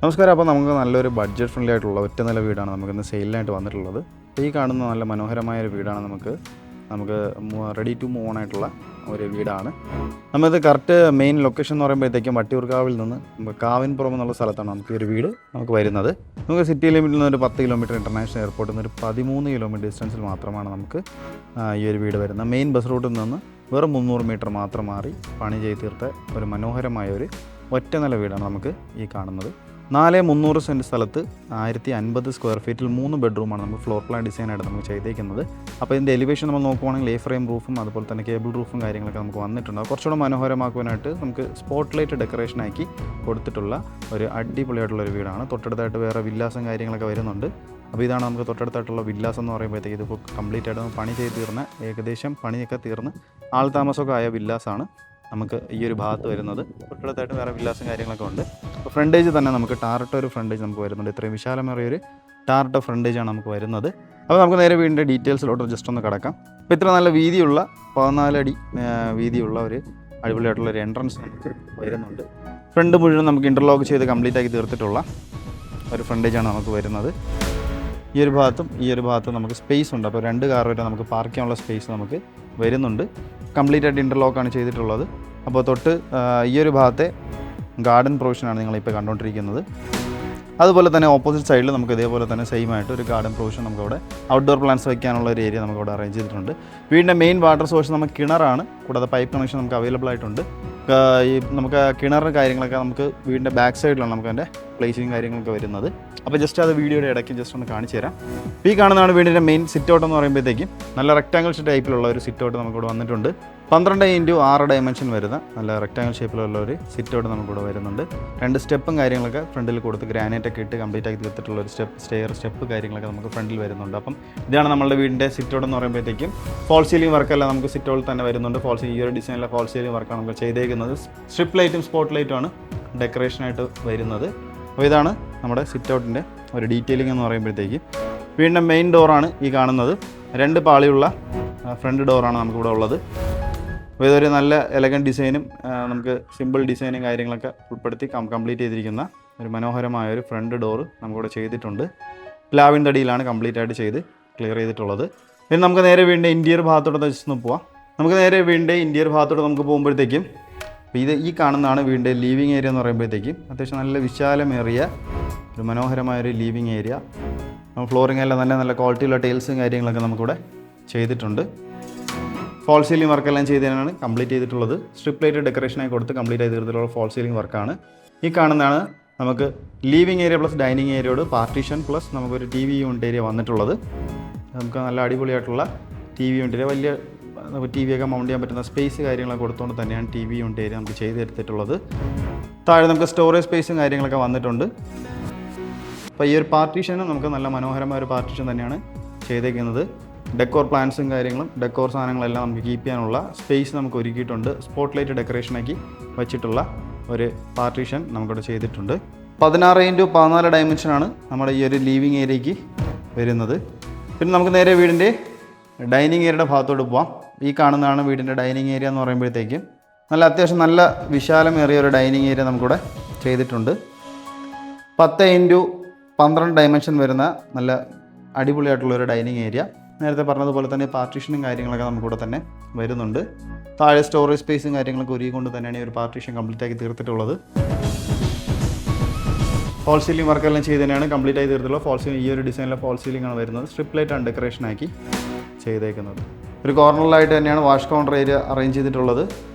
നമസ്കാരം. അപ്പോൾ നമുക്ക് നല്ലൊരു ബഡ്ജറ്റ് ഫ്രണ്ട്ലി ആയിട്ടുള്ള ഒറ്റ നില വീടാണ് നമുക്കിന്ന് സെയിലിനായിട്ട് വന്നിട്ടുള്ളത്. ഈ കാണുന്ന നല്ല മനോഹരമായ ഒരു വീടാണ്. നമുക്ക് റെഡി ടു മൂവ് ഓൺ ആയിട്ടുള്ള ഒരു വീടാണ്. നമ്മളിത് കറക്റ്റ് മെയിൻ ലൊക്കേഷൻ എന്ന് പറയുമ്പോഴത്തേക്കും വട്ടിയൂർക്കാവിൽ നിന്ന് കാവിൻപുറം എന്നുള്ള സ്ഥലത്താണ് നമുക്ക് ഈ ഒരു വീട് വരുന്നത്. നമുക്ക് സിറ്റി ലിമിറ്റിൽ നിന്ന് ഒരു 10 കിലോമീറ്റർ, ഇൻ്റർനാഷണൽ എയർപോർട്ടിൽ നിന്ന് ഒരു 13 കിലോമീറ്റർ ഡിസ്റ്റൻസിൽ മാത്രമാണ് നമുക്ക് ഈ ഒരു വീട് വരുന്നത്. മെയിൻ ബസ് റൂട്ടിൽ നിന്ന് വെറും 300 മീറ്റർ മാത്രം മാറി പണി ചെയ്ത് തീർത്ത ഒരു മനോഹരമായ ഒരു ഒറ്റ നില വീടാണ് നമുക്ക് ഈ കാണുന്നത്. 4,300 സെൻറ്റ് സ്ഥലത്ത് 1050 സ്ക്വയർ ഫീറ്റിൽ 3 ബെഡ്റൂമാണ് നമ്മൾ ഫ്ലോർ പ്ലാൻ ഡിസൈനായിട്ട് നമുക്ക് ചെയ്തേക്കുന്നത്. അപ്പോൾ ഇതിൻ്റെ എലിവേഷൻ നമ്മൾ നോക്കുവാണെങ്കിൽ എ ഫ്രെയിം റൂഫും അതുപോലെ തന്നെ കേബിൾ റൂഫും കാര്യങ്ങളൊക്കെ നമുക്ക് വന്നിട്ടുണ്ട്. കുറച്ചുകൂടെ മനോഹരമാക്കുവാനായിട്ട് നമുക്ക് സ്പോട്ട് ലൈറ്റ് ഡെക്കറേഷനാക്കി കൊടുത്തിട്ടുള്ള ഒരു അടിപൊളിയായിട്ടുള്ളൊരു വീടാണ്. തൊട്ടടുത്തായിട്ട് വേറെ വില്ലാസും കാര്യങ്ങളൊക്കെ വരുന്നുണ്ട്. അപ്പോൾ ഇതാണ് നമുക്ക് തൊട്ടടുത്തായിട്ടുള്ള വില്ലാസ് എന്ന് പറയുമ്പോഴത്തേക്ക് ഇതിപ്പോൾ കംപ്ലീറ്റ് ആയിട്ട് പണി ചെയ്ത് തീർന്ന, ഏകദേശം പണിയൊക്കെ തീർന്ന് ആൾ താമസമൊക്കെ ആയ വില്ലാസാണ് നമുക്ക് ഈ ഒരു ഭാഗത്ത് വരുന്നത്. തൊട്ടടുത്തായിട്ട് വേറെ വില്ലാസും കാര്യങ്ങളൊക്കെ ഉണ്ട്. അപ്പോൾ ഫ്രണ്ടേജ് തന്നെ നമുക്ക് ടാറിട്ട ഒരു ഫ്രണ്ടേജ് നമുക്ക് വരുന്നുണ്ട്. ഇത്രയും വിശാലമേറിയൊരു ടാറിട്ട ഫ്രണ്ടേജാണ് നമുക്ക് വരുന്നത്. അപ്പോൾ നമുക്ക് നേരെ വീടിൻ്റെ ഡീറ്റെയിൽസിലോട്ട് ജസ്റ്റ് ഒന്ന് കിടക്കാം. അപ്പോൾ ഇത്ര നല്ല വീതിയുള്ള 14 അടി വീതിയുള്ള ഒരു അടിപൊളിയായിട്ടുള്ളൊരു എൻട്രൻസ് നമുക്ക് വരുന്നുണ്ട്. ഫ്രണ്ട് മുഴുവൻ നമുക്ക് ഇൻ്റർലോക്ക് ചെയ്ത് കംപ്ലീറ്റ് ആക്കി തീർത്തിട്ടുള്ള ഒരു ഫ്രണ്ടേജാണ് നമുക്ക് വരുന്നത്. ഈ ഒരു ഭാഗത്തും നമുക്ക് സ്പേസ് ഉണ്ട്. അപ്പോൾ 2 കാർ വരെ നമുക്ക് പാർക്ക് ചെയ്യാനുള്ള സ്പേസ് നമുക്ക് വരുന്നുണ്ട്. കംപ്ലീറ്റ് ആയിട്ട് ഇൻ്റർലോക്കാണ് ചെയ്തിട്ടുള്ളത്. അപ്പോൾ തൊട്ട് ഈ ഒരു ഭാഗത്തെ ഗാർഡൻ പ്രൊവിഷനാണ് നിങ്ങളിപ്പോൾ കണ്ടുകൊണ്ടിരിക്കുന്നത്. അതുപോലെ തന്നെ ഓപ്പോസിറ്റ് സൈഡിൽ നമുക്ക് ഇതേപോലെ തന്നെ സെയിം ആയിട്ട് ഒരു ഗാർഡൻ പ്രൊവിഷൻ നമുക്കവിടെ ഔട്ട്ഡോർ പ്ലാന്റ്സ് വയ്ക്കാനുള്ള ഒരു ഏരിയ നമുക്കവിടെ അറേഞ്ച് ചെയ്തിട്ടുണ്ട്. വീടിൻ്റെ മെയിൻ വാട്ടർ സോഴ്സ് നമുക്ക് കിണറാണ്. കൂടാതെ പൈപ്പ് കണക്ഷൻ നമുക്ക് അവൈലബിൾ ആയിട്ടുണ്ട്. നമുക്ക് കിണറിന് കാര്യങ്ങളൊക്കെ നമുക്ക് വീടിൻ്റെ ബാക്ക് സൈഡിലാണ് നമുക്ക് അതിൻ്റെ പ്ലേസിങ് കാര്യങ്ങളൊക്കെ വരുന്നത്. അപ്പോൾ ജസ്റ്റ് അത് വീഡിയോയുടെ ഇടയ്ക്ക് ജസ്റ്റ് ഒന്ന് കാണിച്ചു തരാം. ഈ കാണുന്നതാണ് വീടിൻ്റെ മെയിൻ സിറ്റ് ഔട്ട് എന്ന് പറയുമ്പോഴത്തേക്കും നല്ല റെക്റ്റാങ്കിൾ ടൈപ്പിലുള്ള ഒരു സിറ്റ് ഔട്ട് നമുക്കിവിടെ വന്നിട്ടുണ്ട്. 12x6 ഡയമെൻഷൻ വരുന്ന നല്ല റെക്റ്റാങ്കിൾ ഷേപ്പിലുള്ള ഒരു സിറ്റ് ഔട്ട് നമുക്കിവിടെ വരുന്നുണ്ട്. 2 സ്റ്റെപ്പും കാര്യങ്ങളൊക്കെ ഫ്രണ്ടിൽ കൊടുത്ത് ഗ്രാനൈറ്റ് ഒക്കെ ഇട്ട് കംപ്ലീറ്റ് ആക്കി തീർത്തിട്ടുള്ള ഒരു സ്റ്റെപ്പ് കാര്യങ്ങളൊക്കെ നമുക്ക് ഫ്രണ്ടിൽ വരുന്നുണ്ട്. അപ്പം ഇതാണ് നമ്മുടെ വീടിൻ്റെ സിറ്റ് ഔട്ട് എന്ന് പറയുമ്പോഴത്തേക്കും. ഫോൾ സീലിംഗ് വർക്കെല്ലാം നമുക്ക് സിറ്റ് ഔട്ടിൽ തന്നെ വരുന്നുണ്ട്. ഈ ഒരു ഡിസൈനിലെ ഫോൾ സീലിംഗ് വർക്കാണ് നമുക്ക് ചെയ്തേക്കുന്നത്. സ്ട്രിപ്പ് ലൈറ്റും സ്പോട്ട് ലൈറ്റുമാണ് ഡെക്കറേഷനായിട്ട് വരുന്നത്. അപ്പോൾ ഇതാണ് നമ്മുടെ സിറ്റ് ഔട്ടിൻ്റെ ഒരു ഡീറ്റെയിലിംഗ് എന്ന് പറയുമ്പോഴത്തേക്ക്. വീടിൻ്റെ മെയിൻ ഡോറാണ് ഈ കാണുന്നത്. 2 പാളിയുള്ള ഫ്രണ്ട് ഡോറാണ് നമുക്കിവിടെ ഉള്ളത്. അപ്പോൾ ഇതൊരു നല്ല എലഗൻറ്റ് ഡിസൈനും നമുക്ക് സിമ്പിൾ ഡിസൈനും കാര്യങ്ങളൊക്കെ ഉൾപ്പെടുത്തി കംപ്ലീറ്റ് ചെയ്തിരിക്കുന്ന ഒരു മനോഹരമായ ഒരു ഫ്രണ്ട് ഡോറ് നമുക്കിവിടെ ചെയ്തിട്ടുണ്ട്. പ്ലാവിൻ തടിയിലാണ് കംപ്ലീറ്റ് ആയിട്ട് ചെയ്ത് ക്ലിയർ ചെയ്തിട്ടുള്ളത്. പിന്നെ നമുക്ക് നേരെ വീടിൻ്റെ ഇൻറ്റീരിയർ ഭാഗത്തോട്ട് ജസ്റ്റ് ഒന്ന് പോവാം. നമുക്ക് നേരെ വീടിൻ്റെ ഇൻറ്റീരിയർ ഭാഗത്തോട്ട് നമുക്ക് പോകുമ്പോഴത്തേക്കും ഈ കാണുന്നതാണ് വീടിൻ്റെ ലീവിങ് ഏരിയ എന്ന് പറയുമ്പോഴത്തേക്കും. അത്യാവശ്യം നല്ല വിശാലമേറിയ ഒരു മനോഹരമായൊരു ലീവിങ് ഏരിയ. ഫ്ലോറിംഗ് എല്ലാം നല്ല ക്വാളിറ്റിയുള്ള ടൈൽസും കാര്യങ്ങളൊക്കെ നമുക്കിവിടെ ചെയ്തിട്ടുണ്ട്. ഫോൾ സീലിംഗ് വർക്കെല്ലാം ചെയ്തതിനാണ് കംപ്ലീറ്റ് ചെയ്തിട്ടുള്ളത്. സ്ട്രിപ്പ് ലൈറ്റ് ഡെക്കറേഷനായി കൊടുത്ത് കംപ്ലീറ്റ് ചെയ്ത് തീർത്തിട്ടുള്ള ഫോൾ സീലിംഗ് വർക്കാണ്. ഈ കാണുന്നതാണ് നമുക്ക് ലീവിങ് ഏരിയ പ്ലസ് ഡൈനിങ് ഏരിയയോട് പാർട്ടീഷൻ പ്ലസ് നമുക്കൊരു TV യൂണിറ്റ് ഏരിയ വന്നിട്ടുള്ളത്. നമുക്ക് നല്ല അടിപൊളിയായിട്ടുള്ള TV യൂണിറ്റ് ഏരിയ, വലിയ TV ഒക്കെ മൗണ്ട് ചെയ്യാൻ പറ്റുന്ന സ്പേസ് കാര്യങ്ങളൊക്കെ കൊടുത്തുകൊണ്ട് തന്നെയാണ് TV യൂണിറ്റ് ഏരിയ നമുക്ക് ചെയ്തെടുത്തിട്ടുള്ളത്. താഴെ നമുക്ക് സ്റ്റോറേജ് സ്പേസും കാര്യങ്ങളൊക്കെ വന്നിട്ടുണ്ട്. അപ്പോൾ ഈ ഒരു പാർട്ടീഷന് നമുക്ക് നല്ല മനോഹരമായ ഒരു പാർട്ടീഷൻ തന്നെയാണ് ചെയ്തേക്കുന്നത്. ഡെക്കോർ പ്ലാന്റ്സും കാര്യങ്ങളും ഡെക്കോർ സാധനങ്ങളെല്ലാം നമുക്ക് കീപ്പ് ചെയ്യാനുള്ള സ്പേസ് നമുക്ക് ഒരുക്കിയിട്ടുണ്ട്. സ്പോട്ട് ലൈറ്റ് ഡെക്കറേഷനാക്കി വെച്ചിട്ടുള്ള ഒരു പാർട്ടീഷൻ നമുക്കിവിടെ ചെയ്തിട്ടുണ്ട്. 16x14 ഡയമെൻഷനാണ് നമ്മുടെ ഈ ഒരു ലീവിങ് ഏരിയയ്ക്ക് വരുന്നത്. പിന്നെ നമുക്ക് നേരെ വീടിൻ്റെ ഡൈനിങ് ഏരിയയുടെ ഭാഗത്തോട്ട് പോവാം. ഈ കാണുന്നതാണ് വീടിൻ്റെ ഡൈനിങ് ഏരിയ എന്ന് പറയുമ്പോഴത്തേക്കും. അത്യാവശ്യം നല്ല വിശാലമേറിയ ഒരു ഡൈനിങ് ഏരിയ നമുക്കിവിടെ ചെയ്തിട്ടുണ്ട്. 10x12 ഡയമെൻഷൻ വരുന്ന നല്ല അടിപൊളിയായിട്ടുള്ളൊരു ഡൈനിങ് ഏരിയ. നേരത്തെ പറഞ്ഞതുപോലെ തന്നെ പാർട്ടീഷനും കാര്യങ്ങളൊക്കെ നമുക്കിവിടെ തന്നെ വരുന്നുണ്ട്. താഴെ സ്റ്റോറേജ് സ്പേസും കാര്യങ്ങളൊക്കെ ഒരുക്കിക്കൊണ്ട് തന്നെയാണ് ഈ ഒരു പാർട്ടീഷൻ കംപ്ലീറ്റ് ആക്കി തീർത്തിട്ടുള്ളത്. ഫോൾ സീലിംഗ് വർക്കെല്ലാം ചെയ്ത് തന്നെയാണ് കംപ്ലീറ്റ് ആയി തീർത്തിട്ടുള്ളത്. ഫോൾ സീലിംഗ് ഈ ഒരു ഡിസൈനിലെ ഫോൾ സീലിംഗ് ആണ് വരുന്നത്. സ്ട്രിപ്പ് ലൈറ്റാണ് ഡെക്കറേഷനാക്കി ചെയ്തേക്കുന്നത്. ഒരു കോർണറിലായിട്ട് തന്നെയാണ് വാഷ് കൗണ്ടർ ഏരിയ അറേഞ്ച് ചെയ്തിട്ടുള്ളത്.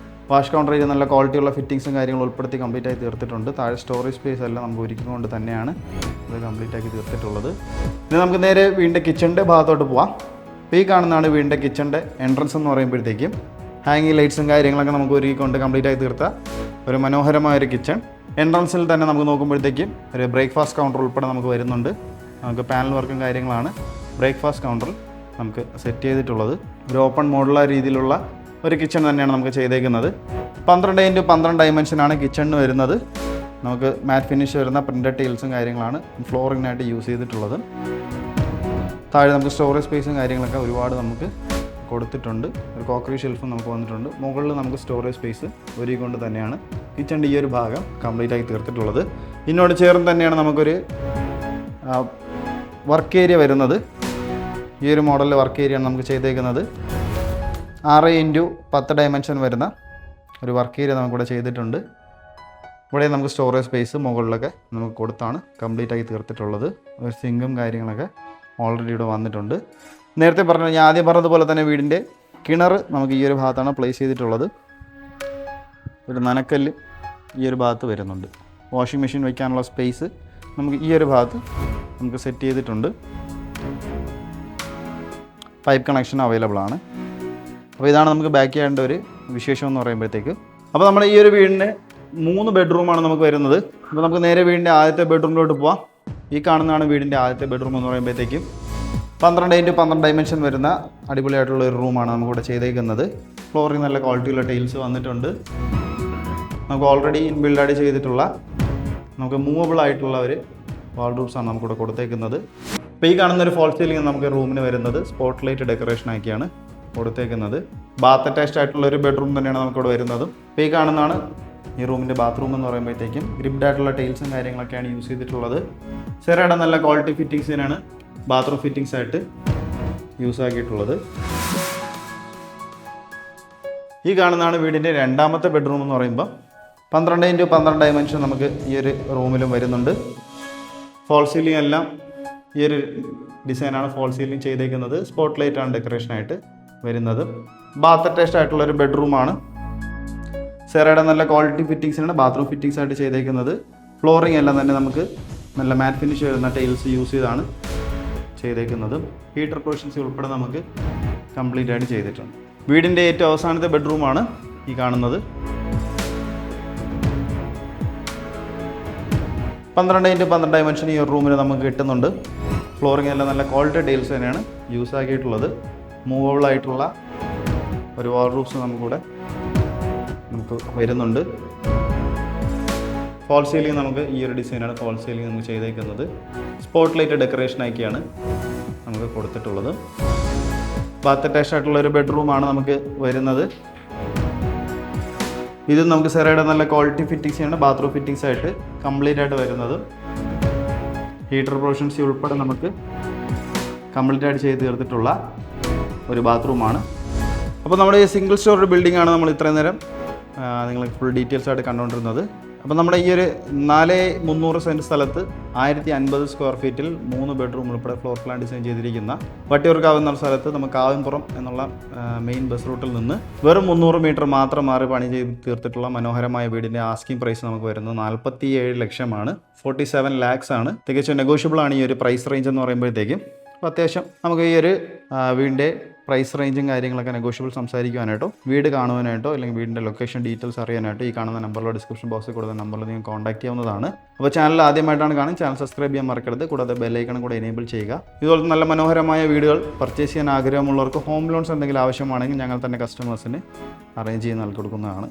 വാഷ് കൗണ്ടർ ഏരിയ നല്ല ക്വാളിറ്റിയുള്ള ഫിറ്റിങ്സും കാര്യങ്ങളും ഉൾപ്പെടുത്തി കംപ്ലീറ്റ് ആയി തീർത്തിട്ടുണ്ട്. താഴെ സ്റ്റോറേജ് സ്പേസ് എല്ലാം നമുക്ക് ഒരുക്കിക്കൊണ്ട് തന്നെയാണ് ഇത് കംപ്ലീറ്റ് ആക്കി തീർത്തിട്ടുള്ളത്. ഇനി നമുക്ക് നേരെ വീടിൻ്റെ കിച്ചണിൻ്റെ ഭാഗത്തോട്ട് പോവാം. അപ്പോൾ ഈ കാണുന്നതാണ് വീടിൻ്റെ കിച്ചണിൻ്റെ എൻട്രൻസ് എന്ന് പറയുമ്പോഴത്തേക്കും. ഹാങ്ങിങ് ലൈറ്റ്സും കാര്യങ്ങളൊക്കെ നമുക്ക് ഒരുക്കിക്കൊണ്ട് കംപ്ലീറ്റ് ആയി തീർത്ത ഒരു മനോഹരമായൊരു കിച്ചൺ. എൻട്രൻസിൽ തന്നെ നമുക്ക് നോക്കുമ്പോഴത്തേക്കും ഒരു ബ്രേക്ക്ഫാസ്റ്റ് കൗണ്ടർ ഉൾപ്പെടെ നമുക്ക് വരുന്നുണ്ട്. നമുക്ക് പാനൽ വർക്കും കാര്യങ്ങളാണ് ബ്രേക്ക്ഫാസ്റ്റ് കൗണ്ടറിൽ നമുക്ക് സെറ്റ് ചെയ്തിട്ടുള്ളത്. ഒരു ഓപ്പൺ മോഡുലാർ രീതിയിലുള്ള ഒരു കിച്ചൺ തന്നെയാണ് നമുക്ക് ചെയ്തേക്കുന്നത്. 12x12 ഡയമെൻഷനാണ് കിച്ചണിന് വരുന്നത്. നമുക്ക് മാറ്റ് ഫിനിഷ് വരുന്ന പ്രിൻ്റഡ് ടൈൽസും കാര്യങ്ങളാണ് ഫ്ലോറിങ്ങിനായിട്ട് യൂസ് ചെയ്തിട്ടുള്ളത്. താഴെ നമുക്ക് സ്റ്റോറേജ് സ്പേസും കാര്യങ്ങളൊക്കെ ഒരുപാട് നമുക്ക് കൊടുത്തിട്ടുണ്ട്. ഒരു കോക്കറി ഷെൽഫും നമുക്ക് വന്നിട്ടുണ്ട്. മുകളിൽ നമുക്ക് സ്റ്റോറേജ് സ്പേസ് ഒരുക്കൊണ്ട് തന്നെയാണ് കിച്ചണിൻ്റെ ഈ ഒരു ഭാഗം കംപ്ലീറ്റ് ആയി തീർത്തിട്ടുള്ളത്. ഇതിനോട് ചേർന്ന് തന്നെയാണ് നമുക്കൊരു വർക്ക് ഏരിയ വരുന്നത്. ഈ ഒരു മോഡലിൽ വർക്ക് ഏരിയ ആണ് നമുക്ക് ചെയ്തേക്കുന്നത്. 6x10 ഡയമെൻഷൻ വരുന്ന ഒരു വർക്ക് ഏരിയ നമുക്കിവിടെ ചെയ്തിട്ടുണ്ട്. ഇവിടെ നമുക്ക് സ്റ്റോറേജ് സ്പേസ് മുകളിലൊക്കെ നമുക്ക് കൊടുത്താണ് കംപ്ലീറ്റ് ആക്കി തീർത്തിട്ടുള്ളത്. ഒരു സിങ്കും കാര്യങ്ങളൊക്കെ ഓൾറെഡി ഇവിടെ വന്നിട്ടുണ്ട്. നേരത്തെ ഞാൻ ആദ്യം പറഞ്ഞതുപോലെ തന്നെ വീടിൻ്റെ കിണർ നമുക്ക് ഈ ഒരു ഭാഗത്താണ് പ്ലേസ് ചെയ്തിട്ടുള്ളത്. ഒരു നനക്കല്ല് ഈ ഒരു ഭാഗത്ത് വരുന്നുണ്ട്. വാഷിംഗ് മെഷീൻ വയ്ക്കാനുള്ള സ്പേസ് നമുക്ക് ഈ ഒരു ഭാഗത്ത് നമുക്ക് സെറ്റ് ചെയ്തിട്ടുണ്ട്. പൈപ്പ് കണക്ഷൻ അവൈലബിൾ ആണ്. അപ്പോൾ ഇതാണ് നമുക്ക് ബാക്ക് ചെയ്യേണ്ട ഒരു വിശേഷം എന്ന് പറയുമ്പോഴത്തേക്ക്. അപ്പോൾ നമ്മുടെ ഈ ഒരു വീടിന് 3 ബെഡ്റൂമാണ് നമുക്ക് വരുന്നത്. അപ്പോൾ നമുക്ക് നേരെ വീടിൻ്റെ ആദ്യത്തെ ബെഡ്റൂമിലോട്ട് പോവാം. ഈ കാണുന്നതാണ് വീടിൻ്റെ ആദ്യത്തെ ബെഡ്റൂം എന്ന് പറയുമ്പോഴത്തേക്കും 12x12 ഡയമെൻഷൻ വരുന്ന അടിപൊളിയായിട്ടുള്ള ഒരു റൂമാണ് നമുക്കിവിടെ ചെയ്തേക്കുന്നത്. ഫ്ലോറിങ് നല്ല ക്വാളിറ്റിയുള്ള ടൈൽസ് വന്നിട്ടുണ്ട്. നമുക്ക് ഓൾറെഡി ഇൻബിൽഡായിട്ട് ചെയ്തിട്ടുള്ള നമുക്ക് മൂവബിൾ ആയിട്ടുള്ള ഒരു വാൾഡ്രോബ്സാണ് നമുക്കിവിടെ കൊടുത്തേക്കുന്നത്. അപ്പോൾ ഈ കാണുന്ന ഒരു ഫോൾ സീലിംഗ് നമുക്ക് റൂമിന് വരുന്നത് സ്പോട്ട് ലൈറ്റ് ഡെക്കറേഷൻ ആക്കിയാണ് കൊടുത്തേക്കുന്നത്. ബാത്ത് അറ്റാച്ച്ഡ് ആയിട്ടുള്ള ഒരു ബെഡ്റൂം തന്നെയാണ് നമുക്കിവിടെ വരുന്നത്. അപ്പോൾ ഈ കാണുന്നതാണ് ഈ റൂമിൻ്റെ ബാത്റൂം എന്ന് പറയുമ്പോഴത്തേക്കും ഗ്രിപ്ഡ് ആയിട്ടുള്ള ടൈൽസും കാര്യങ്ങളൊക്കെയാണ് യൂസ് ചെയ്തിട്ടുള്ളത്. സെറയുടെ നല്ല ക്വാളിറ്റി ഫിറ്റിങ്സിനാണ് ബാത്റൂം ഫിറ്റിങ്സ് ആയിട്ട് യൂസ് ആക്കിയിട്ടുള്ളത്. ഈ കാണുന്നതാണ് വീടിൻ്റെ രണ്ടാമത്തെ ബെഡ്റൂം എന്ന് പറയുമ്പോൾ 12x12 ഡയമെൻഷൻ നമുക്ക് ഈ ഒരു റൂമിലും വരുന്നുണ്ട്. ഫോൾ സീലിംഗ് എല്ലാം ഈ ഒരു ഡിസൈനാണ് ഫോൾ സീലിംഗ് ചെയ്തേക്കുന്നത്. സ്പോട്ട് ലൈറ്റാണ് ഡെക്കറേഷനായിട്ട് വരുന്നത്. ബാത്ത് അറ്റാച്ച്ഡ് ആയിട്ടുള്ള ഒരു ബെഡ്റൂമാണ്. സെറയുടെ നല്ല ക്വാളിറ്റി ഫിറ്റിങ്സിനാണ് ബാത്റൂം ഫിറ്റിങ്സ് ആയിട്ട് ചെയ്തേക്കുന്നത്. ഫ്ലോറിംഗ് എല്ലാം തന്നെ നമുക്ക് നല്ല മാറ്റ് ഫിനിഷ് വരുന്ന ടൈൽസ് യൂസ് ചെയ്താണ് ചെയ്തേക്കുന്നത്. ഹീറ്റർ പ്രൊവിഷൻസ് ഉൾപ്പെടെ നമുക്ക് കംപ്ലീറ്റ് ആയിട്ട് ചെയ്തിട്ടുണ്ട്. വീടിൻ്റെ ഏറ്റവും അവസാനത്തെ ബെഡ്റൂമാണ് ഈ കാണുന്നത്. 12x12 ഡയമെൻഷൻ ഈ ഒരു റൂമിൽ നമുക്ക് കിട്ടുന്നുണ്ട്. ഫ്ലോറിംഗ് എല്ലാം നല്ല ക്വാളിറ്റി ടൈൽസ് തന്നെയാണ് യൂസ് ആക്കിയിട്ടുള്ളത്. മൂവബിൾ ആയിട്ടുള്ള ഒരു വാൾഡ്രോബ്സ് നമുക്ക് വരുന്നുണ്ട്. ഫോൾ സീലിംഗ് നമുക്ക് ഈ ഒരു ഡിസൈനാണ് ഫോൾ സീലിംഗ് നമുക്ക് ചെയ്തേക്കുന്നത്. സ്പോട്ട് ലൈറ്റ് ഡെക്കറേഷനാക്കിയാണ് നമുക്ക് കൊടുത്തിട്ടുള്ളത്. ബാത്ത് അറ്റാച്ച്ഡ് ആയിട്ടുള്ള ഒരു ബെഡ്റൂമാണ് നമുക്ക് വരുന്നത്. ഇത് നമുക്ക് സെറയുടെ നല്ല ക്വാളിറ്റി ഫിറ്റിങ്സാണ് ബാത്റൂം ഫിറ്റിങ്സ് ആയിട്ട് കംപ്ലീറ്റ് ആയിട്ട് വരുന്നത്. ഹീറ്റർ പ്രൊവിഷൻസ് ഉൾപ്പെടെ നമുക്ക് കംപ്ലീറ്റ് ആയിട്ട് ചെയ്ത് തീർത്തിട്ടുള്ള ഒരു ബാത്റൂമാണ്. അപ്പോൾ നമ്മുടെ ഈ സിംഗിൾ സ്റ്റോറി ബിൽഡിംഗ് ആണ് നമ്മൾ ഇത്രയും നേരം നിങ്ങൾ ഫുൾ ഡീറ്റെയിൽസ് ആയിട്ട് കണ്ടുകൊണ്ടിരുന്നത്. അപ്പോൾ നമ്മുടെ ഈ ഒരു 4,300 സെൻറ്റ് സ്ഥലത്ത് 1050 സ്ക്വയർ ഫീറ്റിൽ 3 ബെഡ്റൂം ഉൾപ്പെടെ ഫ്ലോർ പ്ലാൻ ഡിസൈൻ ചെയ്തിരിക്കുന്ന വട്ടിയൂർക്കാവ് എന്ന സ്ഥലത്ത് നമുക്ക് കാവിൻപുറം എന്നുള്ള മെയിൻ ബസ് റൂട്ടിൽ നിന്ന് വെറും 300 മീറ്റർ മാത്രം മാറി പണി ചെയ്ത് തീർത്തിട്ടുള്ള മനോഹരമായ വീടിൻ്റെ ആസ്കിംഗ് പ്രൈസ് നമുക്ക് വരുന്നത് 47 ലക്ഷമാണ്. 47 lakhs ആണ്. തികച്ചും നെഗോഷ്യബിൾ ആണ് ഈ ഒരു പ്രൈസ് റേഞ്ച് എന്ന് പറയുമ്പോഴത്തേക്കും. അപ്പോൾ അത്യാവശ്യം നമുക്ക് ഈ ഒരു വീടിൻ്റെ പ്രൈസ് റേഞ്ചും കാര്യങ്ങളൊക്കെ നെഗോഷ്യബിൾ സംസാരിക്കുവാനായിട്ടോ വീട് കാണുവാനായിട്ടോ അല്ലെങ്കിൽ വീടിൻ്റെ ലൊക്കേഷൻ ഡീറ്റെയിൽസ് അറിയാനായിട്ടോ ഈ കാണുന്ന നമ്പറിലോ ഡിസ്ക്രിപ്ഷൻ ബോക്സിൽ കൊടുത്ത നമ്പറിൽ നിങ്ങൾ കോൺടാക്ട് ചെയ്യാവുന്നതാണ്. അപ്പോൾ ചാനൽ ആദ്യമായിട്ടാണ് കാണുന്നത്, ചാനൽ സബ്സ്ക്രൈബ് ചെയ്യാൻ മറക്കരുത്. കൂടാതെ ബെല്ലൈക്കണും കൂടെ എനേബിൾ ചെയ്യുക. ഇതുപോലെ നല്ല മനോഹരമായ വീടുകൾ പർച്ചേസ് ചെയ്യാൻ ആഗ്രഹമുള്ളവർക്ക് ഹോം ലോൺസ് എന്തെങ്കിലും ആവശ്യമാണെങ്കിൽ ഞങ്ങൾ തന്നെ കസ്റ്റമേഴ്സിന് അറേഞ്ച് ചെയ്ത് നൽകി കൊടുക്കുന്നതാണ്.